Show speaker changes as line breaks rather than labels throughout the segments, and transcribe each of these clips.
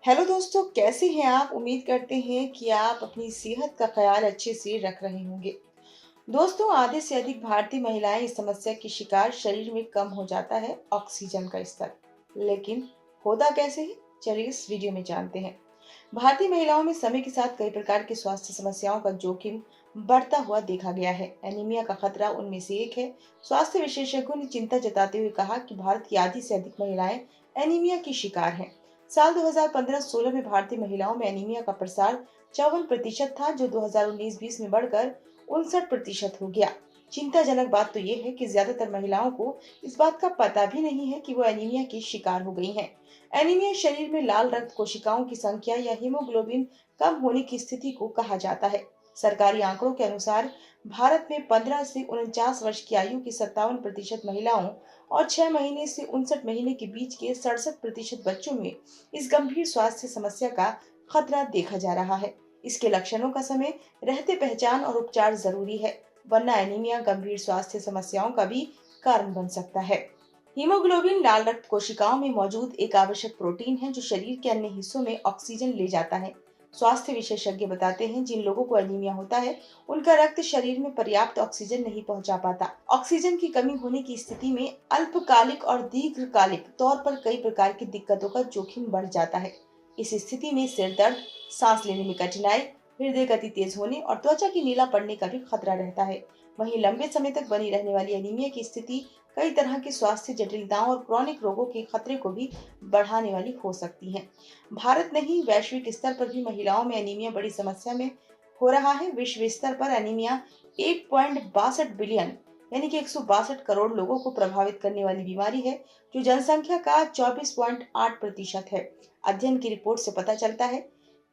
Hello दोस्तों, कैसे हैं आप? उम्मीद करते हैं कि आप अपनी सेहत का ख्याल अच्छे से रख रहे होंगे। दोस्तों, आधे से अधिक भारतीय महिलाएं इस समस्या की शिकार। शरीर में कम हो जाता है ऑक्सीजन का स्तर। लेकिन होता कैसे है? चलिए इस वीडियो में जानते हैं। भारतीय महिलाओं में समय के साथ कई प्रकार की स्वास्थ्य समस्याओं का जोखिम बढ़ता हुआ देखा गया है। एनीमिया का खतरा उनमें से एक है। स्वास्थ्य विशेषज्ञों ने चिंता जताते हुए कहा कि भारत की आधी से अधिक महिलाएं एनीमिया की शिकार हैं। साल 2015-16 में भारतीय महिलाओं में एनीमिया का प्रसार 54% था, जो 2019-20 में बढ़कर 59% हो गया। चिंताजनक बात तो ये है कि ज्यादातर महिलाओं को इस बात का पता भी नहीं है कि वो एनीमिया की शिकार हो गई हैं। एनीमिया शरीर में लाल रक्त कोशिकाओं की संख्या या हीमोग्लोबिन कम होने की स्थिति को कहा जाता है। सरकारी आंकड़ों के अनुसार भारत में 15 से 49 वर्ष की आयु की 57% महिलाओं और 6 महीने से 59 महीने के बीच के 67% बच्चों में इस गंभीर स्वास्थ्य समस्या का खतरा देखा जा रहा है। इसके लक्षणों का समय रहते पहचान और उपचार जरूरी है, वरना एनीमिया गंभीर स्वास्थ्य समस्याओं का भी कारण बन सकता है। हीमोग्लोबिन लाल रक्त कोशिकाओं में मौजूद एक आवश्यक प्रोटीन है, जो शरीर के अन्य हिस्सों में ऑक्सीजन ले जाता है। स्वास्थ्य विशेषज्ञ बताते हैं, जिन लोगों को एनीमिया होता है उनका रक्त शरीर में पर्याप्त ऑक्सीजन नहीं पहुंचा पाता। ऑक्सीजन की कमी होने की स्थिति में अल्पकालिक और दीर्घकालिक तौर पर कई प्रकार की दिक्कतों का जोखिम बढ़ जाता है। इस स्थिति में सिर दर्द, सांस लेने में कठिनाई, हृदय गति तेज होने और त्वचा की नीला पड़ने का भी खतरा रहता है। वहीं लंबे समय तक बनी रहने वाली एनीमिया की स्थिति कई तरह की स्वास्थ्य जटिलताओं और क्रॉनिक रोगों के खतरे को भी बढ़ाने वाली हो सकती हैं। भारत नहीं, वैश्विक स्तर पर भी महिलाओं में एनीमिया बड़ी समस्या में हो रहा है। विश्व स्तर पर एनीमिया 1.62 बिलियन यानी कि 162 करोड़ लोगों को प्रभावित करने वाली बीमारी है, जो जनसंख्या का 24.8% है। अध्ययन की रिपोर्ट से पता चलता है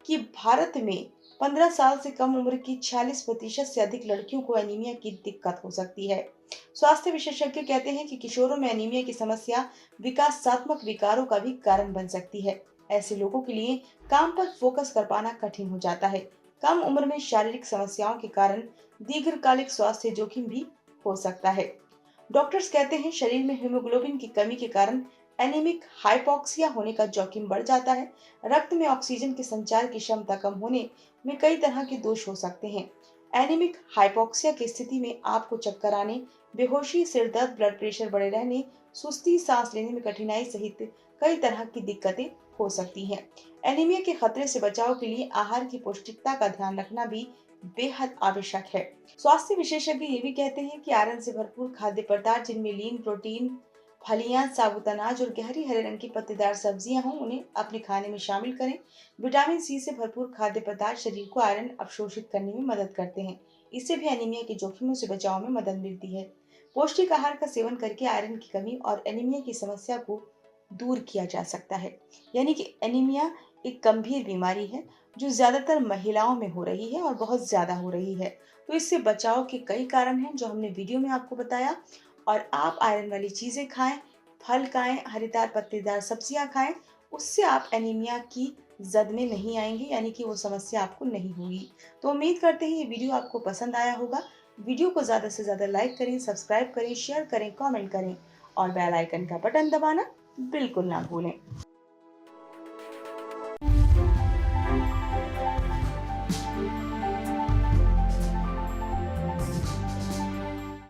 कि भारत में 15 साल से कम उम्र की 46% से अधिक लड़कियों को एनीमिया की दिक्कत हो सकती है। स्वास्थ्य विशेषज्ञ कहते हैं कि किशोरों में एनीमिया की समस्या विकासात्मक विकारों का भी कारण बन सकती है। ऐसे लोगों के लिए काम पर फोकस कर पाना कठिन हो जाता है। कम उम्र में शारीरिक समस्याओं के कारण दीर्घकालिक स्वास्थ्य जोखिम भी हो सकता है। डॉक्टर्स कहते हैं, शरीर में हीमोग्लोबिन की कमी के कारण एनीमिक हाइपोक्सिया होने का जोखिम बढ़ जाता है। रक्त में ऑक्सीजन के संचार की क्षमता कम होने में कई तरह के दोष हो सकते हैं। एनीमिक हाइपोक्सिया की स्थिति में आपको चक्कर आने, बेहोशी, सिर दर्द, ब्लड प्रेशर बढ़े रहने, सुस्ती, सांस लेने में कठिनाई सहित कई तरह की दिक्कतें हो सकती हैं। एनीमिया के खतरे से बचाव के लिए आहार की पौष्टिकता का ध्यान रखना भी बेहद आवश्यक है। स्वास्थ्य विशेषज्ञ ये भी कहते हैं कि आयरन से भरपूर खाद्य पदार्थ, जिनमें लीन प्रोटीन, फलियां, साबुत अनाज और गहरी हरे रंग की पत्तेदार सब्जियां हों, उन्हें अपने खाने में शामिल करें। विटामिन सी से भरपूर खाद्य पदार्थ शरीर को आयरन अवशोषित करने में मदद करते हैं। इससे भी एनीमिया के जोखिमों से बचाव में मदद मिलती है। पौष्टिक आहार का सेवन करके आयरन की कमी और एनीमिया की समस्या को दूर किया जा सकता है। यानी कि एनीमिया एक गंभीर बीमारी है, जो ज्यादातर महिलाओं में हो रही है और बहुत ज्यादा हो रही है। तो इससे बचाव के कई कारण हैं, जो हमने वीडियो में आपको बताया। और आप आयरन वाली चीजें खाएं, फल खाएं, हरीदार पत्तेदार सब्जियां खाएं। उससे आप एनीमिया की जद में नहीं आएंगे, यानी कि वो समस्या आपको नहीं होगी। तो उम्मीद करते हैं ये वीडियो आपको पसंद आया होगा। वीडियो को ज्यादा से ज्यादा लाइक करें, सब्सक्राइब करें, शेयर करें, कमेंट करें और बेल आइकन का बटन दबाना बिल्कुल ना भूलें।